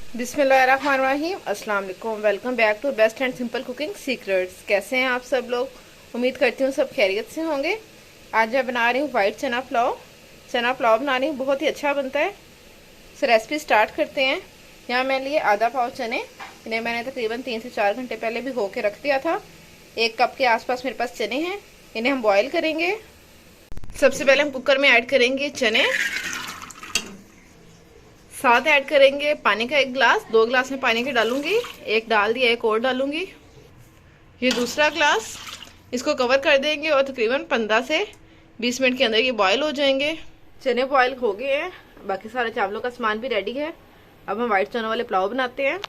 बिस्मिल्लाहिर्रहमानिर्रहीम। अस्सलाम वालेकुम। Welcome back to best and simple cooking secrets. कैसे हैं आप सब लोग? उम्मीद करती हूँ सब खैरियत से होंगे। आज मैं बना रही हूँ वाइट चना पुलाव। चना पुलाव बना रही हूँ, बहुत ही अच्छा बनता है। सो रेसिपी स्टार्ट करते हैं। यहाँ मैं लिए आधा पाव चने, इन्हें मैंने तकरीबन 3 से 4 घंटे पहले भिगो के रख दिया था। 1 कप के आसपास मेरे पास चने हैं, इन्हें हम बॉईल करेंगे। सबसे पहले हम कुकर में ऐड करेंगे चने, साथ ऐड करेंगे पानी का 1 गिलास। 2 गिलास में पानी के डालूंगी, एक डाल दिया, एक और डालूंगी। ये दूसरा ग्लास। इसको कवर कर देंगे और तकरीबन 15 से 20 मिनट के अंदर ये बॉयल हो जाएंगे। चने बॉयल हो गए हैं, बाकी सारे चावलों का सामान भी रेडी है। अब हम वाइट चनों वाले पुलाव बनाते हैं।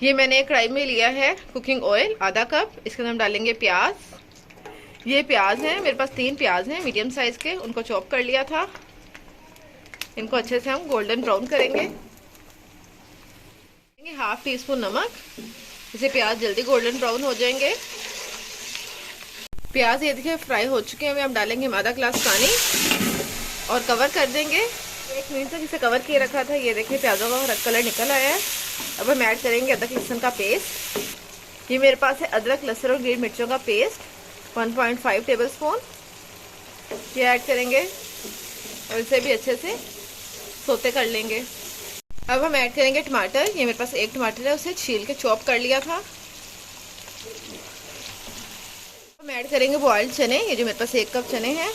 ये मैंने एक कढ़ाई में लिया है कुकिंग ऑयल आधा कप। इसके अंदर हम डालेंगे प्याज। ये प्याज है, मेरे पास 3 प्याज हैं मीडियम साइज के, उनको चॉप कर लिया था। इनको अच्छे से हम गोल्डन ब्राउन करेंगे। हाफ टी स्पून नमक, इसे प्याज जल्दी गोल्डन ब्राउन हो जाएंगे। प्याज ये देखिए फ्राई हो चुके हैं। हम डालेंगे आधा गिलास पानी और कवर कर देंगे। 1 मिनट तक इसे कवर किए रखा था। ये देखिए प्याजों का कलर निकल आया है। अब हम ऐड करेंगे अदरक लहसुन का पेस्ट। ये मेरे पास है अदरक लहसुन और ग्रीन मिर्चों का पेस्ट, 1.5 टेबल स्पून। ये ऐड करेंगे और इसे भी अच्छे से सोते कर लेंगे। अब हम ऐड करेंगे टमाटर। ये मेरे पास 1 टमाटर है, उसे छील के चॉप कर लिया था। हम ऐड करेंगे बॉइल्ड चने। ये जो मेरे पास 1 कप चने हैं,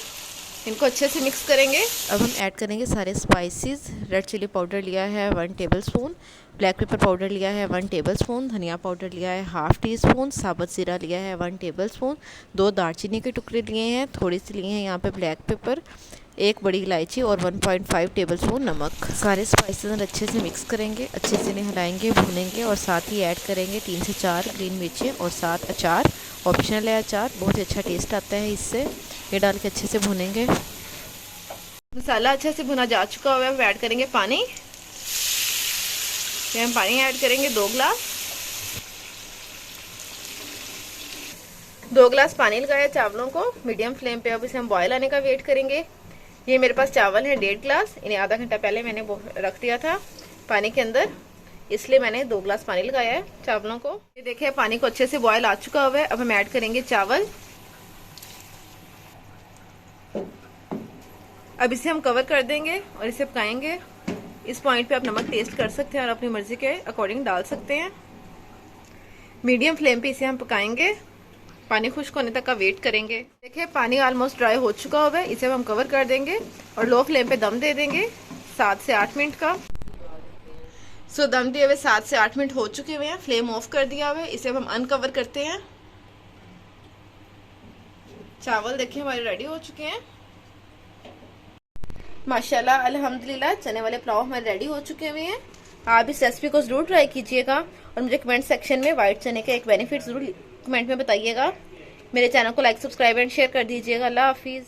इनको अच्छे से मिक्स करेंगे। अब हम ऐड करेंगे सारे स्पाइसेस। रेड चिली पाउडर लिया है 1 table spoon, black pepper powder लिया है 1 टेबल स्पून, धनिया पाउडर लिया है हाफ टी स्पून, साबुत ज़ीरा लिया है 1 टेबल स्पून, 2 दालचीनी के टुकड़े लिए हैं, थोड़ी सी लिए हैं यहाँ पे ब्लैक पेपर, 1 बड़ी इलायची और 1.5 टेबल स्पून नमक। सारे स्पाइसेस अच्छे से मिक्स करेंगे, अच्छे से इन्हें हिलाएंगे, भूनेंगे और साथ ही ऐड करेंगे 3 से 4 ग्रीन मिर्चें और साथ अचार। ऑप्शनल है अचार, बहुत ही अच्छा टेस्ट आता है इससे। ये डाल के अच्छे से भूनेंगे। मसाला अच्छे से भुना जा चुका हुआ है। हम ऐड करेंगे पानी। ये हम पानी ऐड करेंगे 2 गिलास। 2 गिलास पानी लगाया चावलों को मीडियम फ्लेम पे। अब इसे हम बॉयल आने का वेट करेंगे। ये मेरे पास चावल है 1.5 गिलास, इन्हें आधा घंटा पहले मैंने रख दिया था पानी के अंदर, इसलिए मैंने 2 गिलास पानी लगाया है चावलों को। ये देखिए पानी को अच्छे से बॉयल आ चुका हुआ है। अब हम ऐड करेंगे चावल। अब इसे हम कवर कर देंगे और इसे पकाएंगे। इस पॉइंट पे आप नमक टेस्ट कर सकते हैं और अपनी मर्जी के अकॉर्डिंग डाल सकते हैं। मीडियम फ्लेम पे इसे हम पकाएंगे, पानी खुश्क होने तक का वेट करेंगे। देखिए पानी ऑलमोस्ट ड्राई हो चुका हुआ है। इसे हम कवर कर देंगे और लो फ्लेम पे दम दे देंगे 7 से 8 मिनट का। सो दम दिए हुए 7 से 8 मिनट हो चुके हुए हैं। फ्लेम ऑफ कर दिया हुआ है। इसे हम अनकवर करते हैं। चावल देखिए हमारे रेडी हो चुके हैं। माशाल्लाह अल्हम्दुलिल्लाह, चने वाले पुलाव हमारे रेडी हो चुके हुए हैं। आप इस रेसिपी को ज़रूर ट्राई कीजिएगा और मुझे कमेंट सेक्शन में वाइट चने के एक बेनिफिट ज़रूर कमेंट में बताइएगा। मेरे चैनल को लाइक, सब्सक्राइब एंड शेयर कर दीजिएगा। अल्लाह हाफिज़।